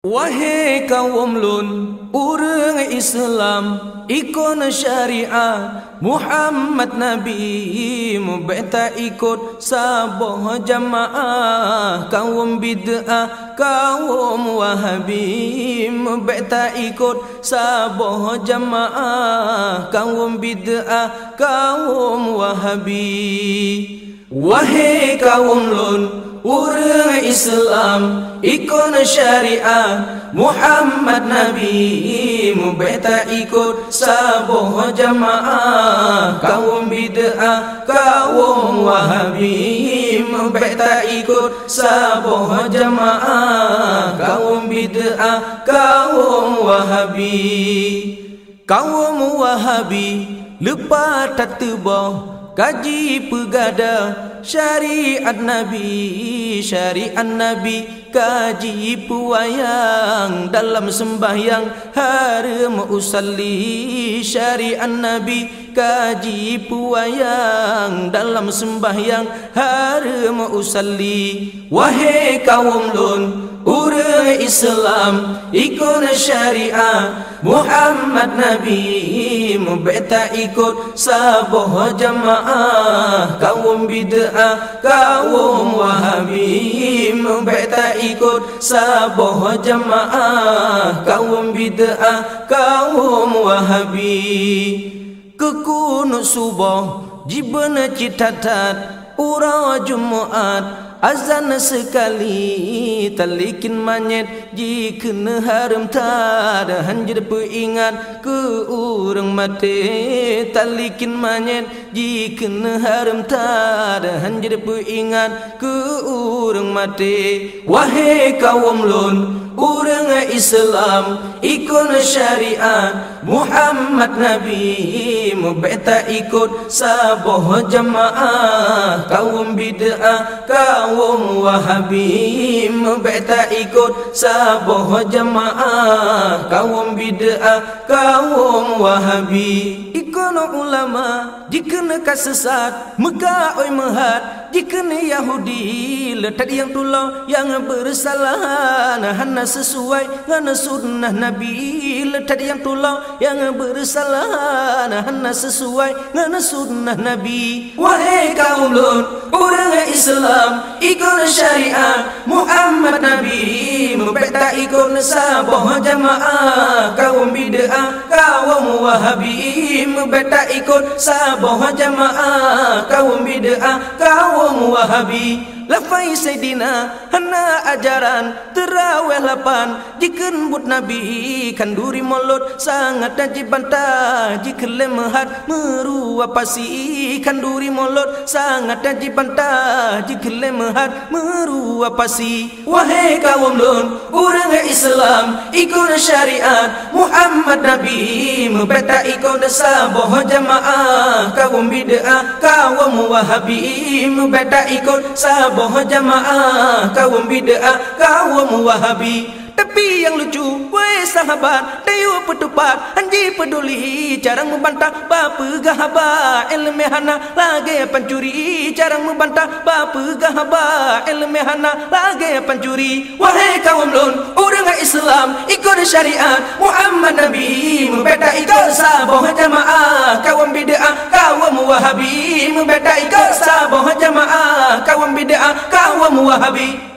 Wahai kaum lun, urang Islam, ikon syariat Muhammad Nabi, mubeta ikut saboh jamaah. Kaum bid'ah, kaum wahabi, mubeta ikut saboh jamaah. Kaum bid'ah, kaum wahabi. Wahai kaum lun, urang Islam, ikon syariat Muhammad Nabi, mubeta ikut saboh jamaah. Kaum bid'ah, kaum wahabi, mubeta ikut saboh jamaah. Kaum bid'ah, kaum wahabi. Kaum wahabi lepas tak tebah kaji pegada syariat Nabi, syariat Nabi kaji puayang dalam sembahyang haram usalli. Syariat Nabi kaji puayang dalam sembahyang haram usalli. Wahai kaum lun, urang Islam, ikon syariat Muhammad Nabi, mubeta ikut saboh jamaah. Kaum bid'ah, kaum wahabi, mubeta ikut saboh jamaah. Kaum bid'ah, kaum wahabi. Kekunut subuh jibana citatat ura Jumaat, azan sekali talikin manyet jikena haram tada. Hanjir peingat ke urang mati, talikin manyet jikena haram tada. Hanjir peingat ke urang mati. Wahai kaum lun, urang Islam, ikon syariat Muhammad Nabi, mubeta ikut saboh jamaah. Kaum bid'ah, kaum wahabi, mubeta ikut saboh jamaah. Kaum bid'ah, kaum wahabi. Ikon ulama jikena kasesat, mega oi mehat jikena Yahudi. Letak yang tulau yang bersalah, hana sesuai dengan sunnah Nabi. Letak yang tulau yang bersalah, hana sesuai dengan sunnah Nabi. Wahai kaum lun, urang Islam, ikon syariat Muhammad Nabi, mubeta ikon saboh jamaah. Kaum bid'ah, kaum wahabi, mubeta ikut saboh jamaah. Kaum bid'ah, kaum wahabi. Lafai Sayyidina hana ajaran terawih 8 jiken but Nabi kanduri mulut sangat najib bantah. Jiken lemehat merua pasi kanduri mulut sangat najib bantah. Jiken lemehat merua pasi. Wahai kaum lun, urang Islam, ikon syariat Muhammad Nabi, mubeta ikon saboh jamaah. Kaum bid'ah, kaum wahabi, mubeta ikon saboh jamaah. Kaum bid'ah, kaum wahabi. Tapi yang lucu, weh sahabat, dayu petupat, hanji peduli, jarang membantah bapa gahaba, ilmu hana lagi pencuri. Jarang membantah bapa gahaba, ilmu hana lagi pencuri. Wahai kaum lun, urang Islam, ikut syariat Muhammad Nabi, mubeta ikut saboh jamaah. Kaum bid'ah, kaum wahabi, mubeta ikut saboh jamaah. Kaum bid'ah, kaum wahabi.